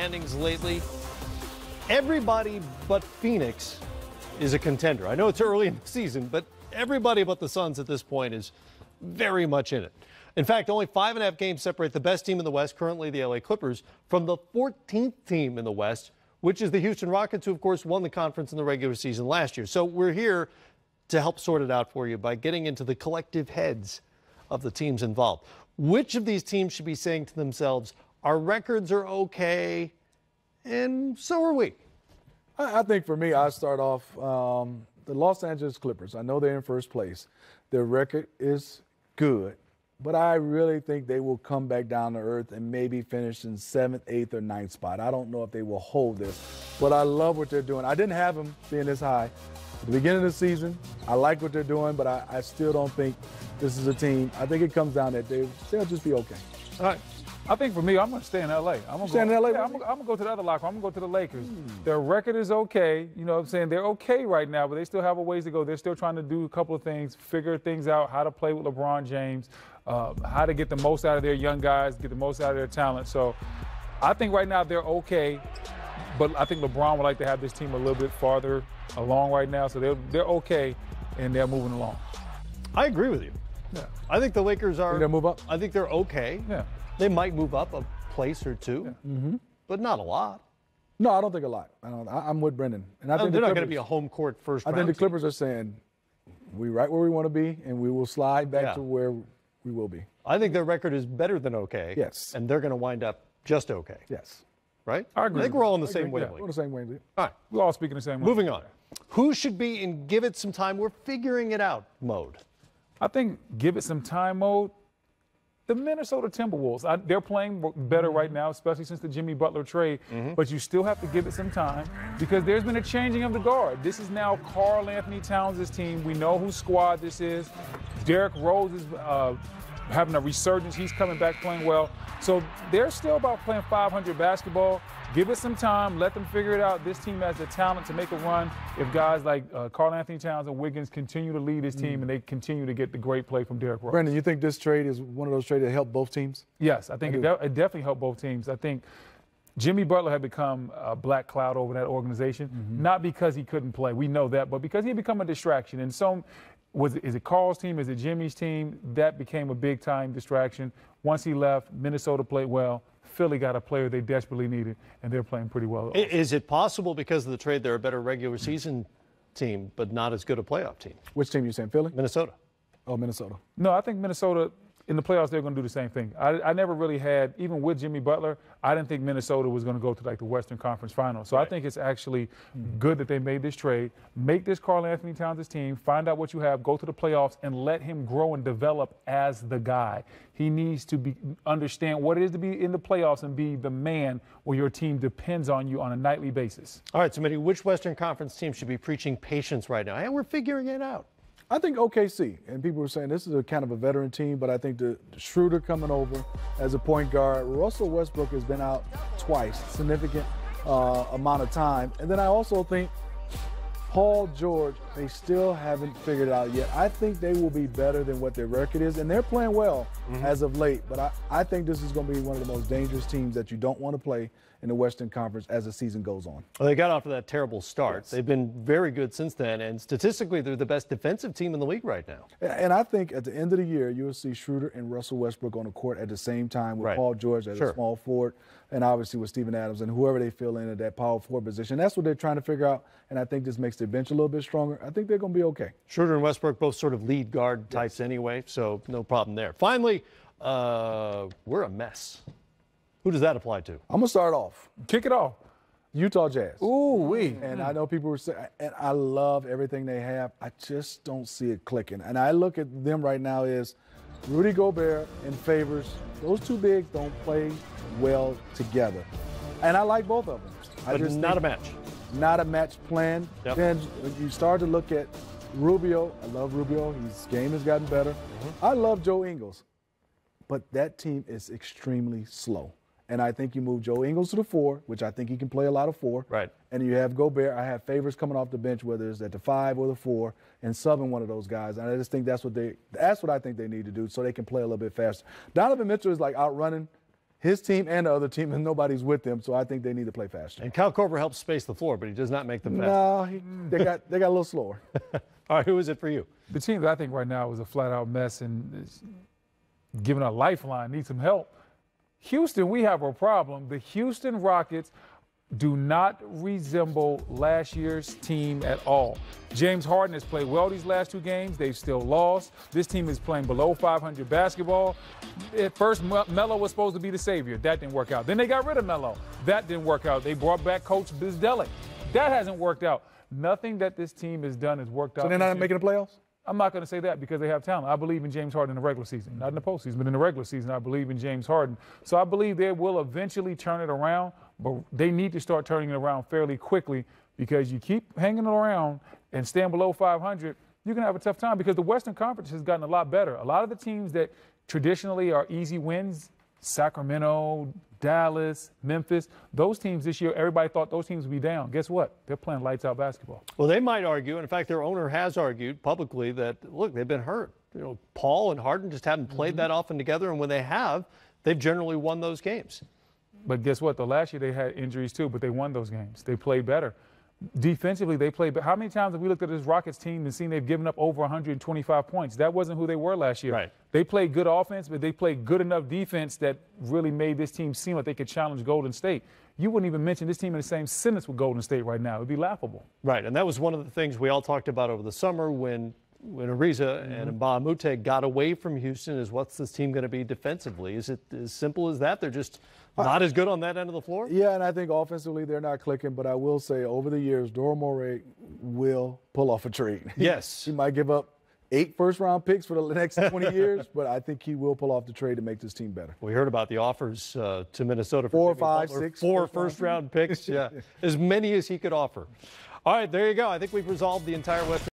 standings lately. Everybody but Phoenix is a contender. I know it's early in the season, but everybody but the Suns at this point is very much in it. In fact, only 5.5 games separate the best team in the West, currently the LA Clippers, from the 14th team in the West, which is the Houston Rockets, who, of course, won the conference in the regular season last year. So we're here to help sort it out for you by getting into the collective heads of the teams involved. Which of these teams should be saying to themselves, our records are okay, and so are we? I think for me, I start off the Los Angeles Clippers. I know they're in first place. Their record is good, but I really think they will come back down to earth and maybe finish in 7th, 8th, or 9th spot. I don't know if they will hold this, but I love what they're doing. I didn't have them being this high at the beginning of the season. I like what they're doing, but I still don't think this is a team. I think it comes down that they'll just be okay. All right. I think for me, I'm going to stay in L.A. I'm going to go to the other locker. I'm going to go to the Lakers. Their record is okay. You know what I'm saying? They're okay right now, but they still have a ways to go. They're still trying to do a couple of things, figure things out, how to play with LeBron James, how to get the most out of their young guys, get the most out of their talent. So I think right now they're okay, but I think LeBron would like to have this team a little bit farther along right now. So they're okay, and they're moving along. I agree with you. Yeah. I think the Lakers are – they'll move up? I think they're okay. Yeah. They might move up a place or two, but not a lot. No, I don't think a lot. I'm with Brendan. And I think they're not going to be a home court first round. I think the Clippers are saying, we're right where we want to be, and we will slide back to where we will be. I think their record is better than okay. Yes. And they're going to wind up just okay. Yes. Right? I agree. I think we're all in the same wavelength. Yeah, we're on the same wavelength. All right. We're all speaking the same way. Moving on. Who should be in give it some time, we're figuring it out mode? I think give it some time mode. The Minnesota Timberwolves, they're playing better right now, especially since the Jimmy Butler trade, but you still have to give it some time because there's been a changing of the guard. This is now Karl Anthony Towns' team. We know whose squad this is. Derrick Rose is having a resurgence. He's coming back playing well. So they're still about playing 500 basketball. Give it some time. Let them figure it out. This team has the talent to make a run if guys like Karl Anthony Towns and Wiggins continue to lead his team and they continue to get the great play from Derrick Rose. Brendan, you think this trade is one of those trades that help both teams? Yes, I think it definitely helped both teams. I think Jimmy Butler had become a black cloud over that organization, not because he couldn't play. We know that, but because he had become a distraction. And so is it Karl's team? Is it Jimmy's team? That became a big-time distraction. Once he left, Minnesota played well. Philly got a player they desperately needed, and they're playing pretty well. Is it possible because of the trade they're a better regular season team, but not as good a playoff team? Which team you saying, Philly? Minnesota. Oh, Minnesota. No, I think Minnesota, in the playoffs, they're going to do the same thing. I never really had, even with Jimmy Butler, I didn't think Minnesota was going to go to like the Western Conference Finals. So I think it's actually good that they made this trade. Make this Karl Anthony Towns' team, find out what you have, go to the playoffs, and let him grow and develop as the guy. He needs to understand what it is to be in the playoffs and be the man where your team depends on you on a nightly basis. All right, Smitty, which Western Conference team should be preaching patience right now? Hey, we're figuring it out. I think OKC, and people were saying this is a kind of a veteran team, but I think the Schroeder coming over as a point guard. Russell Westbrook has been out twice, significant amount of time. And then I also think Paul George, they still haven't figured it out yet. I think they will be better than what their record is, and they're playing well as of late. But I think this is going to be one of the most dangerous teams that you don't want to play in the Western Conference as the season goes on. Well, they got off to that terrible start. Yes. They've been very good since then, and statistically, they're the best defensive team in the league right now. And I think at the end of the year, you'll see Schroeder and Russell Westbrook on the court at the same time with Paul George as a small forward, and obviously with Steven Adams and whoever they fill in at that power forward position. That's what they're trying to figure out, and I think this makes their bench a little bit stronger. I think they're going to be okay. Schroeder and Westbrook both sort of lead guard types anyway, so no problem there. Finally, we're a mess. Who does that apply to? I'm going to start off. Kick it off. Utah Jazz. Ooh-wee. And I know people were saying, and I love everything they have. I just don't see it clicking. And I look at them right now as Rudy Gobert and Favors. Those two bigs don't play well together. And I like both of them. But just not a match. Not a match plan. Yep. Then you start to look at Rubio. I love Rubio. His game has gotten better. I love Joe Ingles. But that team is extremely slow. And I think you move Joe Ingles to the 4, which I think he can play a lot of 4. Right. And you have Gobert. I have Favors coming off the bench, whether it's at the 5 or the 4, and subbing one of those guys. And I just think that's what I think they need to do so they can play a little bit faster. Donovan Mitchell is like outrunning his team and the other team, and nobody's with them. So I think they need to play faster. And Kyle Korver helps space the floor, but he does not make them fast. No, they got a little slower. All right, who is it for you? The team that I think right now is a flat-out mess and is giving a lifeline, needs some help. Houston, we have a problem. The Houston Rockets do not resemble last year's team at all. James Harden has played well these last 2 games. They've still lost. This team is playing below 500 basketball. At first, Melo was supposed to be the savior. That didn't work out. Then they got rid of Melo. That didn't work out. They brought back Coach Bizdelic. That hasn't worked out. Nothing that this team has done has worked out. So they're not making the playoffs? I'm not going to say that because they have talent. I believe in James Harden in the regular season, not in the postseason, but in the regular season, I believe in James Harden. So I believe they will eventually turn it around, but they need to start turning it around fairly quickly because you keep hanging around and staying below 500, you're going to have a tough time because the Western Conference has gotten a lot better. A lot of the teams that traditionally are easy wins, Sacramento, Dallas, Memphis, those teams this year, everybody thought those teams would be down. Guess what? They're playing lights-out basketball. Well, they might argue, and in fact, their owner has argued publicly that, look, they've been hurt. You know, Paul and Harden just haven't played that often together, and when they have, they've generally won those games. But guess what? The last year they had injuries too, but they won those games. They played better. Defensively, they played better. How many times have we looked at this Rockets team and seen they've given up over 125 points? That wasn't who they were last year. Right. They played good offense, but they played good enough defense that really made this team seem like they could challenge Golden State. You wouldn't even mention this team in the same sentence with Golden State right now. It would be laughable. Right, and that was one of the things we all talked about over the summer when Ariza and Mbah a Moute got away from Houston is what's this team going to be defensively? Is it as simple as that? They're just not as good on that end of the floor? Yeah, and I think offensively they're not clicking, but I will say over the years, Daryl Morey will pull off a trade. Yes. He might give up 8 first-round picks for the next 20 years, but I think he will pull off the trade to make this team better. We heard about the offers to Minnesota for 4, 5, 6. 4 first-round picks. Yeah, as many as he could offer. All right, there you go. I think we've resolved the entire Western